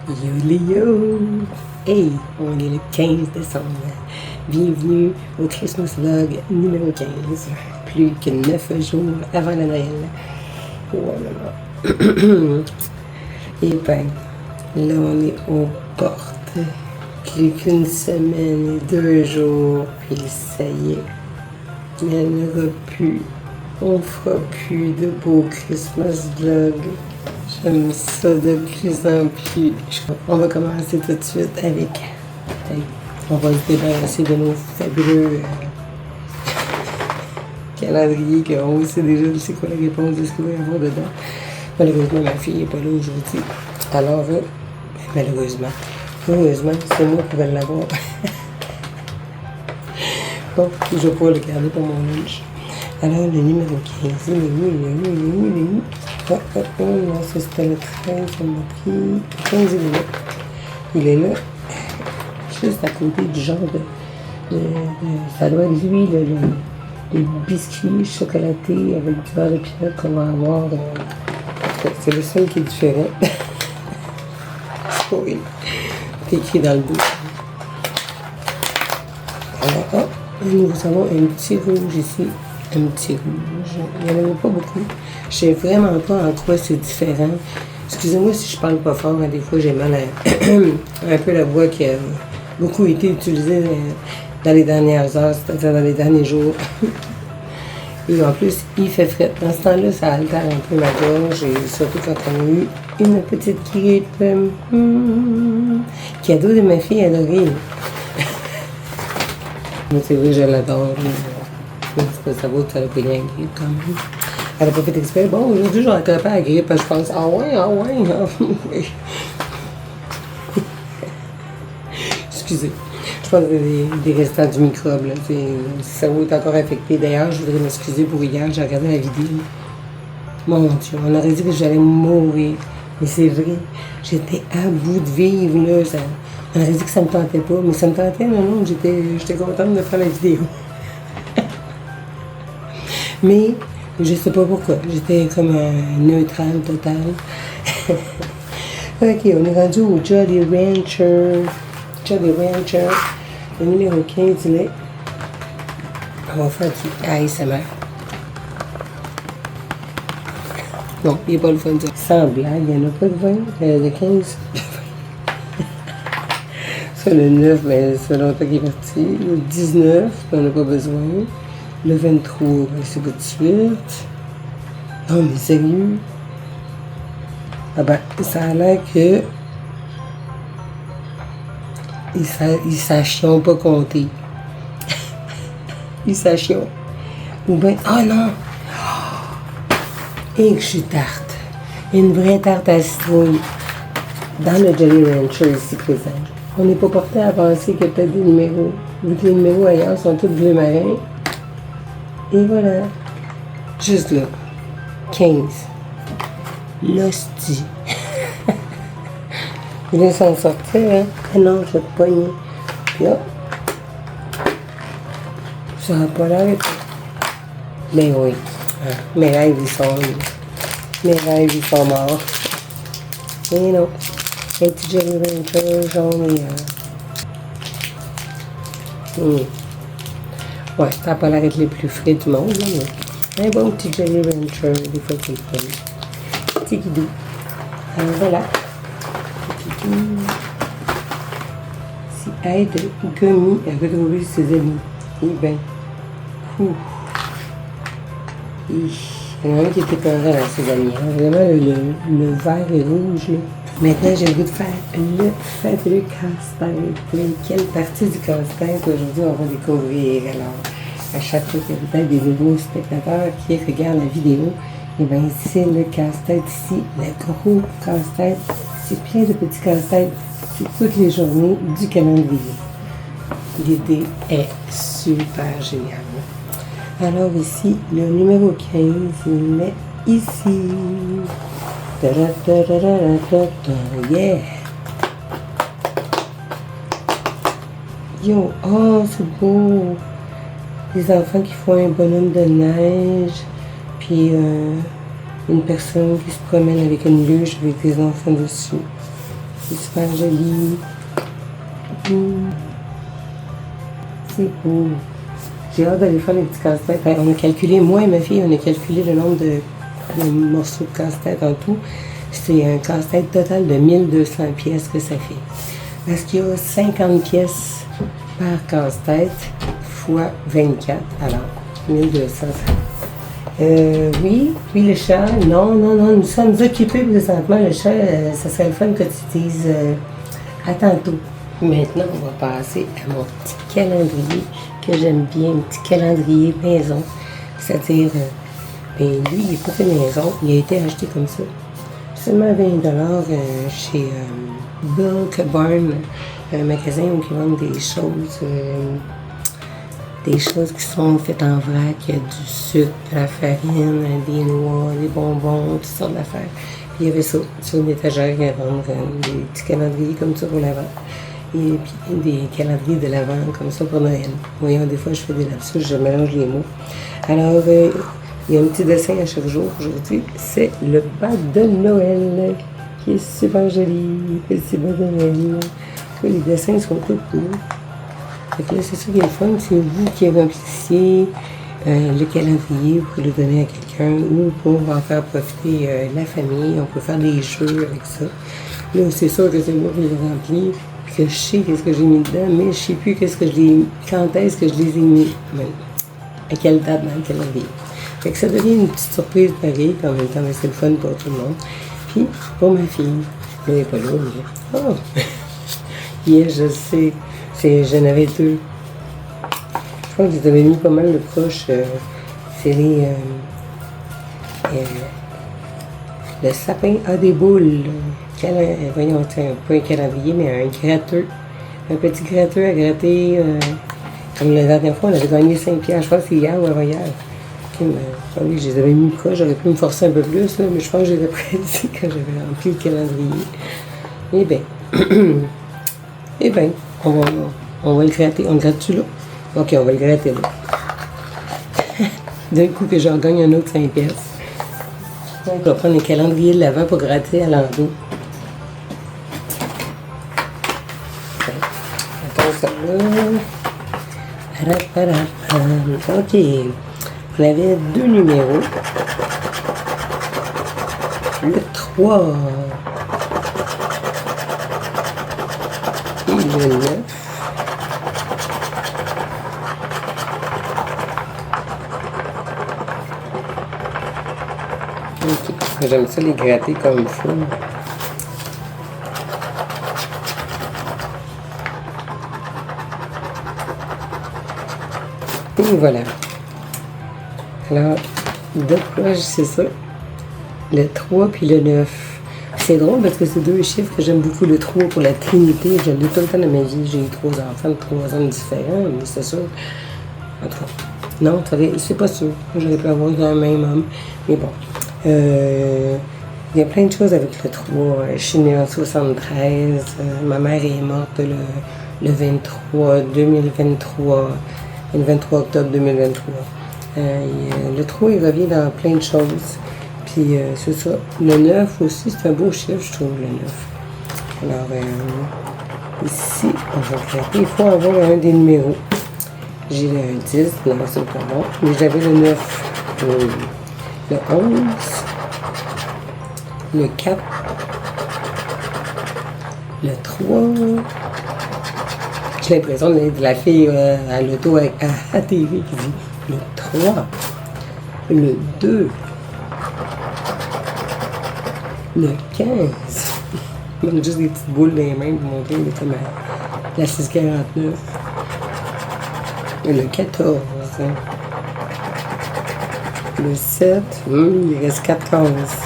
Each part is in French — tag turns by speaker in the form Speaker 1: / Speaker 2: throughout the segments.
Speaker 1: Yo! Hey, on est le 15 décembre. Bienvenue au Christmas Vlog numéro 15. Plus que 9 jours avant la Noël. Voilà. Et ben, là on est aux portes. Plus qu'une semaine et 2 jours, puis ça y est. Il n'y en aura plus. On fera plus de beaux Christmas vlogs. J'aime ça de plus en plus. On va commencer tout de suite avec... On va se débarrasser de nos fabuleux calendriers qu'on sait déjà c'est quoi la réponse de ce qu'il va y avoir dedans. Malheureusement, ma fille n'est pas là aujourd'hui. Alors, malheureusement, heureusement, c'est moi qui vais l'avoir. Bon, je vais pouvoir le garder pour mon lunch. Alors, le numéro 15, il est où? Non, ça c'était le 13, on m'a pris. Le 15, il est là. Il est là, juste à côté du genre de ça doit être lui, les biscuits chocolatés avec du beurre de pinot qu'on va avoir. C'est le seul qui est différent. Oui, c'est écrit dans le dos. Alors, nous avons un petit rouge ici. Un petit rouge. Il n'y en avait pas beaucoup. Je sais vraiment pas en quoi c'est différent. Excusez-moi si je parle pas fort, hein, des fois j'ai mal à un peu la voix qui a beaucoup été utilisée dans les dernières heures, c'est-à-dire dans les derniers jours. Et en plus, il fait frais. Dans ce temps-là, ça altère un peu ma gorge, et surtout quand on a eu une petite grippe. Cadeau de ma fille adorée. Moi, c'est vrai, je l'adore. Ça vaut que ça a pris un grippe quand même. Elle n'a pas fait exprès. Bon, aujourd'hui, je vais attraper la grippe. Je pense, ah ouais. Excusez. Je pense que c'est des restants du microbe. Là. Le cerveau est encore affecté. D'ailleurs, je voudrais m'excuser pour hier. J'ai regardé la vidéo. Mon Dieu, on aurait dit que j'allais mourir. Mais c'est vrai. J'étais à bout de vivre. Là. On aurait dit que ça me tentait pas. Mais ça me tentait. Non. J'étais contente de faire la vidéo. Mais... je sais pas pourquoi. J'étais comme un neutral total. Ok, on est rendu au Jolly Rancher. Jolly Rancher. Le numéro 15, il est. On va faire du ASMR. Non, il n'est pas le fun. Sans blague, il n'y en a pas de 20. Le 15. Ça, le 9, mais c'est longtemps qu'il est parti. Le 19, on n'a pas besoin. Le 23, c'est pas de suite. Non, mais sérieux? Ah ben, ça a l'air que... Ils sachions pas compter. Ils sachions. Ou bien... Ah non! Et que je suis tarte. Une vraie tarte à citrouille. Dans le Jolly Rancher ici présent. On n'est pas porté à penser qu'il y a peut-être des numéros. Vu que les numéros ailleurs sont tous bleu marin. Et voilà. Juste là. 15. L'hostie. Il vient s'en sortir, hein. Ah non, je vais te pogner. Là. Ça n'a pas l'air. Mais oui. Ah, mes rêves, ils sont morts. Et non. Un petit Jolly Rancher jaune et... Ouais, ça n'a pas l'air d'être les plus frais du monde, là, mais un bon petit Jolly Rancher, des fois c'est le fun. Petit guidou. Alors voilà. Petit guidou. Si aide Gummy à retrouver ses amis. Eh ben. Il y en a un qui était peurant dans ses amis. Hein. Vraiment, le vert et rouge, là. Maintenant, j'ai le goût de faire le fabuleux casse-tête. Quelle partie du casse-tête aujourd'hui on va découvrir? Alors, à chaque fois qu'il y a peut-être des nouveaux spectateurs qui regardent la vidéo, et bien c'est le casse-tête ici, le gros casse-tête. C'est plein de petits casse-têtes. C'est toutes les journées du calendrier. L'idée est super géniale. Alors ici, le numéro 15, il est ici. Yeah! Yo, oh, c'est beau! Des enfants qui font un bonhomme de neige, puis une personne qui se promène avec une luge avec des enfants dessus. C'est super joli. C'est beau. J'ai hâte d'aller faire les petits casse-têtes. On a calculé, moi et ma fille, on a calculé le nombre de morceaux de casse-tête en tout. C'est un casse-tête total de 1200 pièces que ça fait. Parce qu'il y a 50 pièces par casse-tête fois 24. Alors, 1200. Oui, le chat. Non, nous sommes occupés présentement. Le chat, ça serait le fun que tu dises à tantôt. Maintenant, on va passer à mon petit calendrier que j'aime bien, un petit calendrier maison. C'est-à-dire, lui, il n'est pas fait maison, il a été acheté comme ça. Seulement 20 chez Bulk Barn, un magasin où ils vendent des choses qui sont faites en vrac, du sucre, de la farine, des noix, des bonbons, toutes sortes d'affaires. Puis il y avait ça sur une étagère, ils vendent des petits calendriers comme ça pour la vente. Et puis des calendriers de l'Avent comme ça pour Noël. Voyons, des fois je fais des lapsus, je mélange les mots. Alors, il y a un petit dessin à chaque jour. Aujourd'hui, c'est le bas de Noël qui est super joli. C'est bas de Noël. Les dessins sont tout cool. Fait que là, c'est ça qui est le fun. C'est vous qui remplissez le calendrier pour le donner à quelqu'un ou pour en faire profiter la famille. On peut faire des jeux avec ça. Là, c'est sûr que c'est moi qui l'ai rempli. Que je sais qu'est-ce que j'ai mis dedans, mais je sais plus qu'est-ce que je l'ai, quand est-ce que je les ai mis, à quelle date dans le calendrier. Fait que ça devient une petite surprise pareille, puis en même temps, c'est le fun pour tout le monde. Puis, pour ma fille, elle n'est pas là, mais oh! Yeah, je sais, j'en avais deux. Je crois que je les avais mis pas mal de proches. C'est le sapin a des boules. Voyons, pas un calendrier, mais un gratteux. Un petit gratteux à gratter. Comme la dernière fois, on avait gagné 5 piastres. Je crois que c'est hier ou avant-hier. Okay, oui, je les avais mis quoi? J'aurais pu me forcer un peu plus, là, mais je pense que je les ai prédits quand j'avais rempli le calendrier. Eh bien, on va le gratter. On le gratte-tu là? Ok, on va le gratter là. D'un coup que j'en gagne un autre 5 piastres. Donc, on va prendre le calendrier de l'Avent pour gratter à l'endos. Ok, on avait 2 numéros. Le 3 et le 9. Ok, j'aime ça les gratter comme il faut. Et voilà. Alors, deux proches, c'est ça. Le 3 puis le 9. C'est drôle parce que c'est deux chiffres que j'aime beaucoup. Le 3 pour la Trinité. Je l'ai tout le temps dans ma vie. J'ai eu 3 enfants de 3 hommes différents, mais c'est sûr. En tout cas, non, c'est pas sûr. J'aurais pu avoir un même homme. Mais bon. Il y a plein de choses avec le 3. Je suis née en 73. Ma mère est morte le 23 2023. Le 23 octobre 2023. Le 3, il revient dans plein de choses. Puis, c'est ça. Le 9 aussi, c'est un beau chiffre, je trouve, le 9. Alors, ici, on va gratter. Il faut avoir un des numéros. J'ai le 10, non, c'est pas bon. Mais j'avais le 9. Le 11. Le 4. Le 3. J'ai l'impression de la fille à l'auto à la TV qui dit le 3, le 2, le 15. On a juste des petites boules dans les mains pour montrer comme la 649. Le 14. Le 7, il reste 4 cases.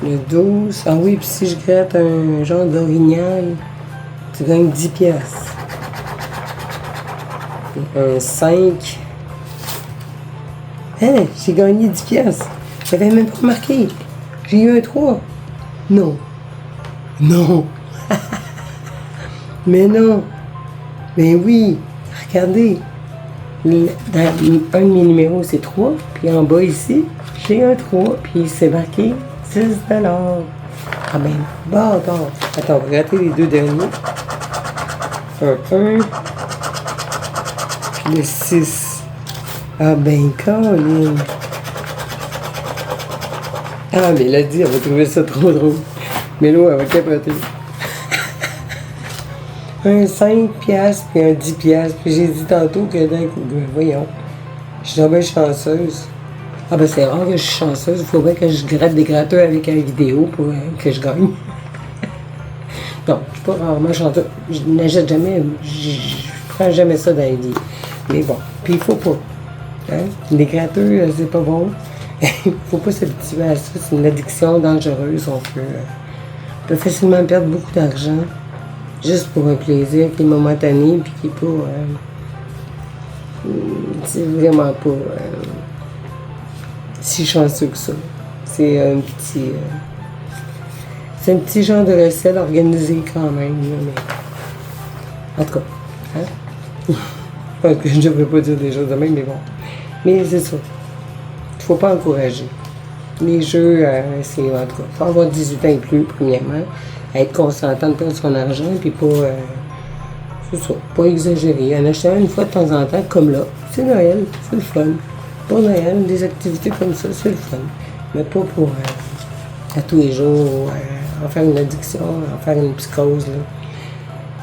Speaker 1: Le 12, ah oui, puis si je gratte un genre d'orignal, tu gagnes 10 piastres. Un 5. Hein, j'ai gagné 10 piastres. J'avais même pas remarqué. J'ai eu un 3. Non. Non. Mais non. Mais oui. Regardez. Dans un de mes numéros, c'est 3. Puis en bas ici, j'ai un 3. Puis c'est marqué 6 $. Ah ben, bâtard. Attends, on va gratter les deux derniers. Un, puis le 6. Ah ben, Colin. Ah, mais elle a dit, elle va trouver ça trop drôle. Mais là, elle va capoter. Un 5 piastres puis un 10 piastres. Puis j'ai dit tantôt que d'un coup, voyons, je suis bien chanceuse. Ah ben c'est rare que je suis chanceuse. Il faudrait que je gratte des gratteurs avec une vidéo pour que je gagne. Non, je suis pas rarement chanceuse. Je n'achète jamais, je prends jamais ça dans la vie. Mais bon, puis il faut pas. Hein? Les gratteurs, c'est pas bon. Il faut pas s'habituer à ça. C'est une addiction dangereuse. On peut facilement perdre beaucoup d'argent. Juste pour un plaisir qui est momentané puis qui est pas. C'est vraiment pas si chanceux que ça. C'est un petit. C'est un petit genre de recette organisée quand même. Mais... En tout cas, hein? Je pense que je ne devrais pas dire des choses de même, mais bon. Mais c'est ça. Il ne faut pas encourager. Les jeux, c'est en tout cas, il faut avoir 18 ans et plus, premièrement. Être consentant de perdre son argent, puis pas, c'est ça, pas exagérer. En achetant une fois de temps en temps, comme là, c'est Noël, c'est le fun. Pour Noël, des activités comme ça, c'est le fun. Mais pas pour, à tous les jours, en faire une addiction, en faire une psychose, là.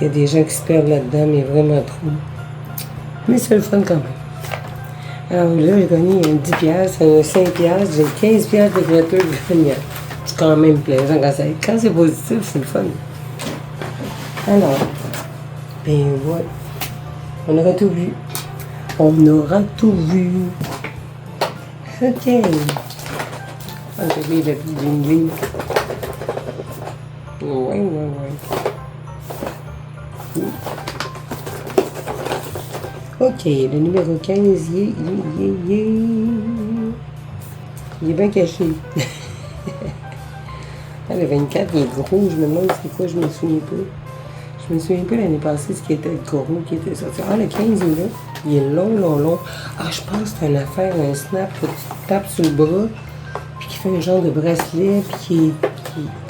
Speaker 1: Il y a des gens qui se perdent là-dedans, mais vraiment trop. Mais c'est le fun quand même. Alors là, j'ai gagné un 10 piastres, un 5 piastres, j'ai 15 piastres de gratteux gagnant. C'est quand même plaisant quand c'est positif, c'est le fun. Alors, ben voilà. On aura tout vu. On aura tout vu. OK. Ah, j'ai mis la petite bling-bling. Ouais. OK, le numéro 15, il est bien caché. Ah, le 24, il est gros, je me demande c'est quoi, je me souviens pas. Je me souviens pas l'année passée ce qui était gros, qui était sorti. Ah, le 15, il est là. Il est long. Ah, je pense que c'est une affaire, un snap que tu tapes sur le bras, puis qui fait un genre de bracelet, puis qui...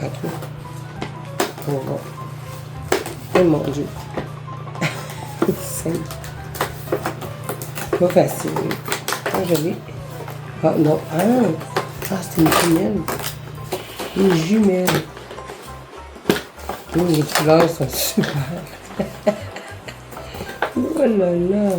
Speaker 1: OK. Oh, bon. Oh mon Dieu. C'est simple. Pas facile. Ah, je l'ai. Ah, non. Ah, c'est une jumelle. Une jumelle. Les couleurs sont super. Oh là là.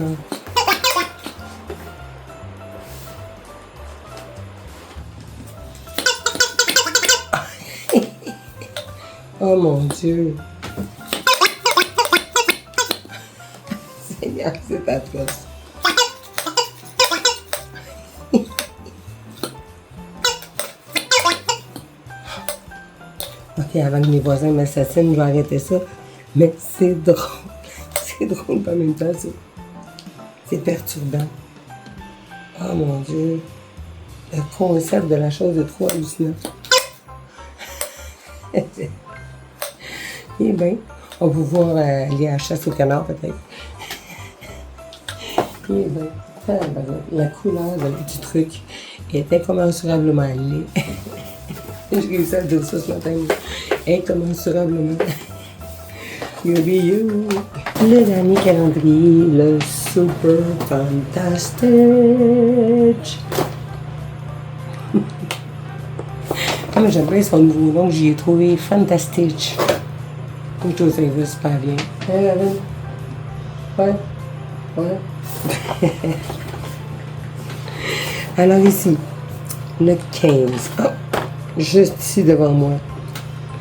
Speaker 1: Oh mon Dieu. Seigneur, c'est atroce. OK, avant que mes voisins m'assassinent, je vais arrêter ça. Mais c'est drôle. C'est drôle en même temps, c'est perturbant. Oh mon Dieu. Le concept de la chose est trop hallucinant. Eh bien, on va pouvoir aller à la chasse au canard peut-être. Eh bien, la couleur du truc est incommensurablement laid. J'ai réussi à dire ça ce matin. Incommensurablement. You. Le dernier calendrier, le Super Fantastic. Ah, mais j'aime bien son nouveau nom, j'y ai trouvé Fantastic. Je trouve ça va super bien. Ouais. Alors ici, le 15. Oh, juste ici devant moi.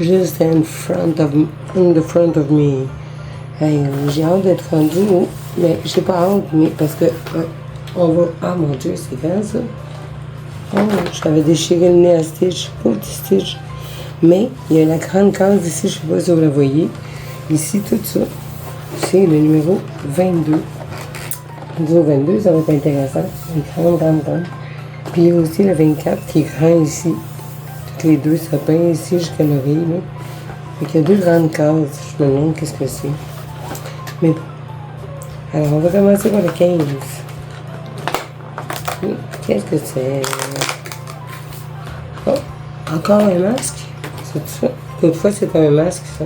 Speaker 1: Just in the front of me. Hey, j'ai hâte d'être rendu, mais j'ai pas hâte, mais parce que on va. Ah mon Dieu, c'est grand ça. Oh, j'avais déchiré le nez à Stitch, pauvre petit Stitch. Mais il y a la grande case ici, je sais pas si vous la voyez. Ici, tout ça, c'est le numéro 22. Le numéro 22, ça va être intéressant. Une grande. Puis il y a aussi le 24 qui est grand ici. Les deux sapins ici jusqu'à l'oreille. Donc il y a deux grandes cases. Je me demande qu'est-ce que c'est. Mais bon. Alors on va commencer par le 15. Qu'est-ce que c'est? Oh, encore un masque? C'est ça? L'autre fois, c'était un masque, ça.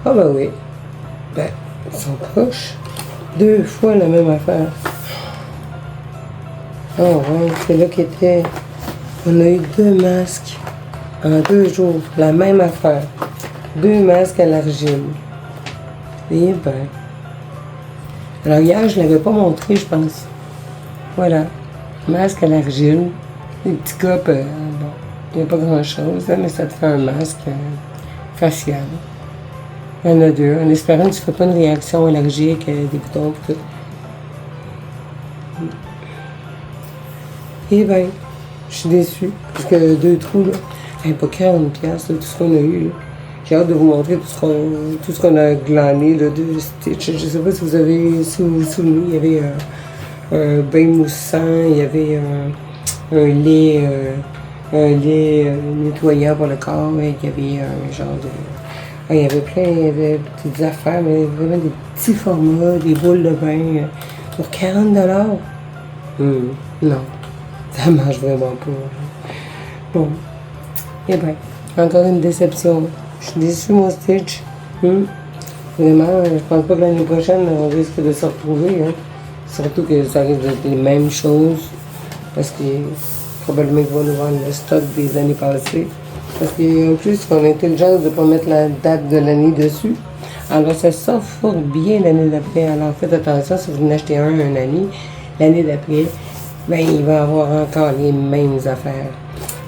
Speaker 1: Ah ben oui. Ben, ils sont proches. 2 fois la même affaire. Oh ouais, c'est là qu'était. On a eu 2 masques en 2 jours. La même affaire. 2 masques à l'argile. Et ben. Alors hier, je ne l'avais pas montré, je pense. Voilà. Masque à l'argile. Les petits copes, bon, il n'y a pas grand-chose, mais ça te fait un masque facial. Il y en a 2, en espérant que tu ne fais pas une réaction allergique, des boutons et tout. Et ben, je suis déçue, parce que 2 trous, là, pas 40$, là, tout ce qu'on a eu, là. J'ai hâte de vous montrer tout ce qu'on a glané, là, de Stitch. Je ne sais pas si vous vous souvenez, il y avait un bain moussant, il y avait un lait nettoyant pour le corps, et il y avait un genre de... il y avait plein de petites affaires, mais vraiment des petits formats, des boules de bain pour 40$. Non, ça marche vraiment pas. Bon, et bien, encore une déception. Je suis déçue, mon Stitch. Vraiment, je pense pas que l'année prochaine, on risque de se retrouver. Hein. Surtout que ça risque d'être les mêmes choses. Parce que probablement qu'ils vont nous vendre le stock des années passées. Parce qu'en plus, on a intelligence de ne pas mettre la date de l'année dessus. Alors, ça sort fort bien l'année d'après. Alors, faites attention, si vous en achetez un année, l'année d'après, ben, il va y avoir encore les mêmes affaires.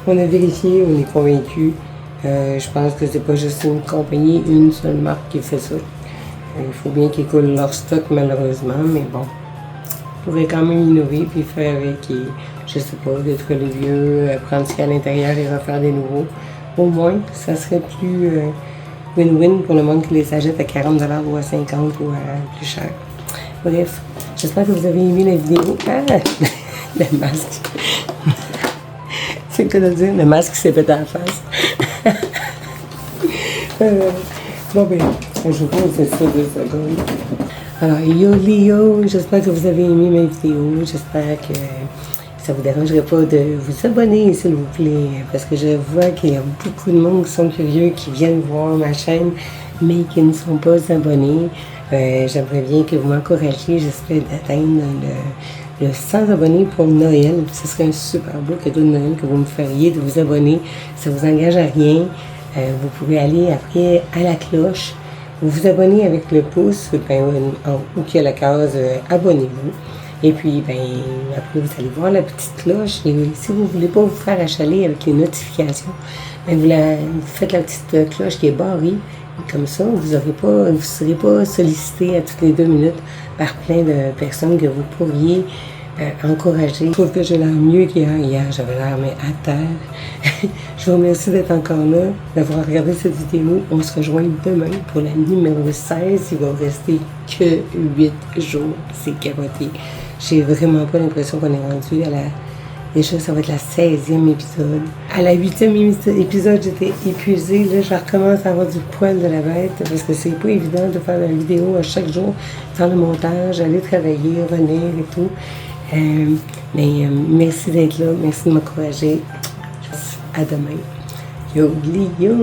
Speaker 1: On a vérifié, on est convaincu. Je pense que c'est pas juste une compagnie, une seule marque qui fait ça. Il faut bien qu'ils coulent leur stock, malheureusement, mais bon. Ils pourraient quand même innover puis faire avec, je sais pas, détruire les vieux, prendre ce qu'il y a à l'intérieur et refaire des nouveaux. Au moins, ça serait plus win-win pour le monde qui les achète à 40$ ou à 50$ ou à plus cher. Bref, j'espère que vous avez aimé la vidéo. Ah! Le masque. C'est quoi de dire? Le masque qui s'est pété à la face. Bon ben, je vous pose ça 2 secondes. Alors, yo, j'espère que vous avez aimé ma vidéo. J'espère que ça ne vous dérangerait pas de vous abonner, s'il vous plaît. Parce que je vois qu'il y a beaucoup de monde qui sont curieux, qui viennent voir ma chaîne, mais qui ne sont pas abonnés. J'aimerais bien que vous m'encouragiez. J'espère d'atteindre le 100 abonnés pour Noël. Ce serait un super beau cadeau de Noël que vous me feriez de vous abonner. Ça ne vous engage à rien. Vous pouvez aller après à la cloche. Vous vous abonnez avec le pouce, ben, en haut qui a la case abonnez-vous. Et puis, ben, après, vous allez voir la petite cloche. Et si vous ne voulez pas vous faire achaler avec les notifications, ben, vous faites la petite cloche qui est barrée. Et comme ça, vous ne serez pas sollicité à toutes les 2 minutes par plein de personnes que vous pourriez encourager. Je trouve que j'ai l'air mieux qu'hier. Hier, j'avais l'air mais à terre. Je vous remercie d'être encore là, d'avoir regardé cette vidéo. On se rejoint demain pour la numéro 16. Il va rester que 8 jours. C'est capoté. J'ai vraiment pas l'impression qu'on est rendu à la... Déjà, ça va être la 16e épisode. À la 8e épisode, j'étais épuisée. Là, je recommence à avoir du poil de la bête parce que c'est pas évident de faire une vidéo à chaque jour, faire le montage, aller travailler, revenir et tout. Mais merci d'être là, merci de m'encourager. À demain. Yo, yo!